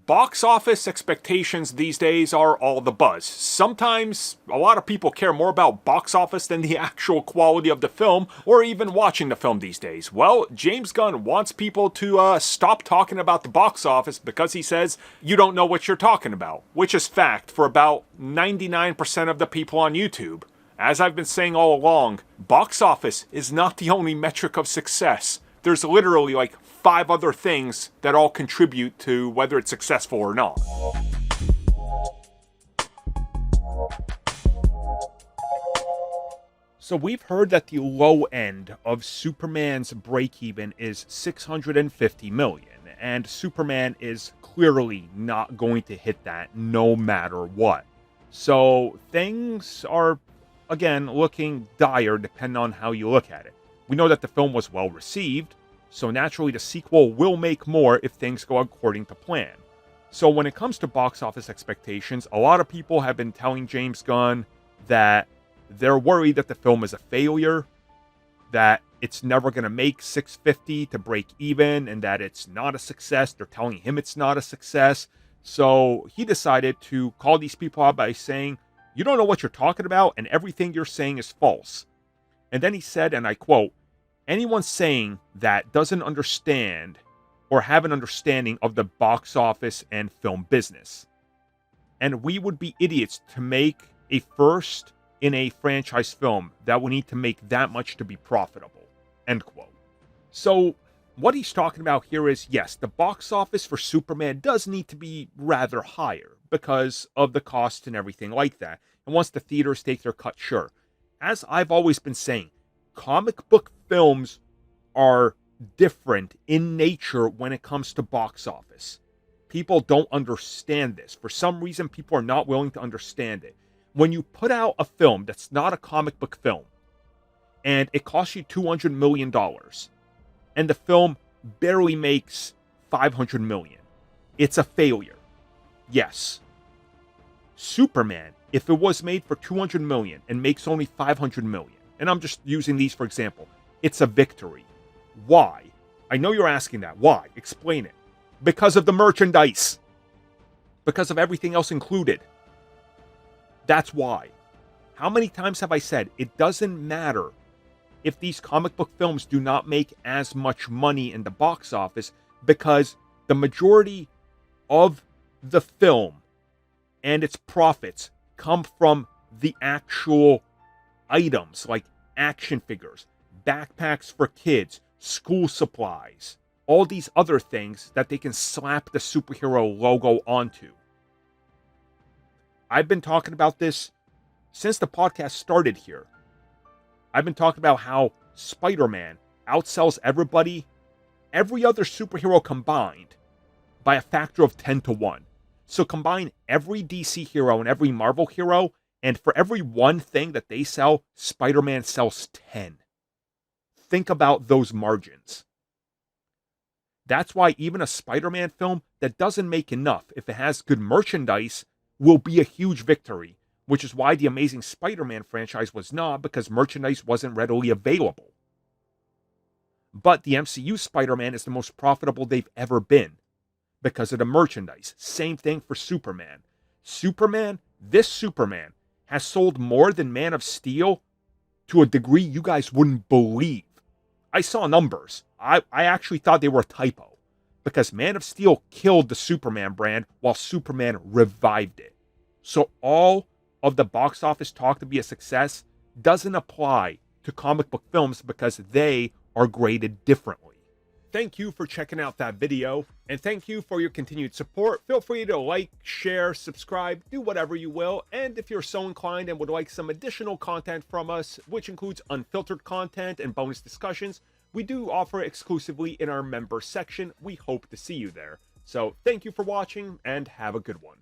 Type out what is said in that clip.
Box office expectations these days are all the buzz. Sometimes a lot of people care more about box office than the actual quality of the film or even watching the film these days. Well, James Gunn wants people to stop talking about the box office because he says you don't know what you're talking about, which is fact for about 99% of the people on YouTube. As I've been saying all along, box office is not the only metric of success. There's literally like 5 other things that all contribute to whether it's successful or not. So we've heard that the low end of Superman's break-even is $650 million, and Superman is clearly not going to hit that no matter what. So things are, again, looking dire depending on how you look at it. We know that the film was well received, so naturally the sequel will make more if things go according to plan. So when it comes to box office expectations, a lot of people have been telling James Gunn that they're worried that the film is a failure, that it's never going to make 650 to break even, and that it's not a success. They're telling him it's not a success. So he decided to call these people out by saying, "You don't know what you're talking about, and everything you're saying is false." And then he said, and I quote, "Anyone saying that doesn't understand or have an understanding of the box office and film business. And we would be idiots to make a first in a franchise film that would need to make that much to be profitable." End quote. So what he's talking about here is, yes, the box office for Superman does need to be rather higher because of the cost and everything like that. And once the theaters take their cut, sure. As I've always been saying, comic book films are different in nature when it comes to box office. People don't understand this. For some reason, people are not willing to understand it. When you put out a film that's not a comic book film, and it costs you $200 million, and the film barely makes $500 million, it's a failure. Yes. Superman, if it was made for $200 million and makes only $500 million, and I'm just using these for example, it's a victory. Why? I know you're asking that. Why? Explain it. Because of the merchandise. Because of everything else included. That's why. How many times have I said it doesn't matter if these comic book films do not make as much money in the box office, because the majority of the film and its profits come from the actual items like action figures, backpacks for kids, school supplies, all these other things that they can slap the superhero logo onto. I've been talking about this since the podcast started here. I've been talking about how Spider-Man outsells every other superhero combined by a factor of 10 to 1. So combine every DC hero and every Marvel hero, and for every one thing that they sell, Spider-Man sells 10. Think about those margins. That's why even a Spider-Man film that doesn't make enough, if it has good merchandise, will be a huge victory, which is why the Amazing Spider-Man franchise was not, because merchandise wasn't readily available. But the MCU Spider-Man is the most profitable they've ever been because of the merchandise. Same thing for Superman. This Superman, has sold more than Man of Steel to a degree you guys wouldn't believe. I saw numbers. I actually thought they were a typo, because Man of Steel killed the Superman brand while Superman revived it. So all of the box office talk to be a success doesn't apply to comic book films because they are graded differently. Thank you for checking out that video, and thank you for your continued support. Feel free to like, share, subscribe, do whatever you will, and if you're so inclined and would like some additional content from us, which includes unfiltered content and bonus discussions, we do offer exclusively in our member section. We hope to see you there. So thank you for watching, and have a good one.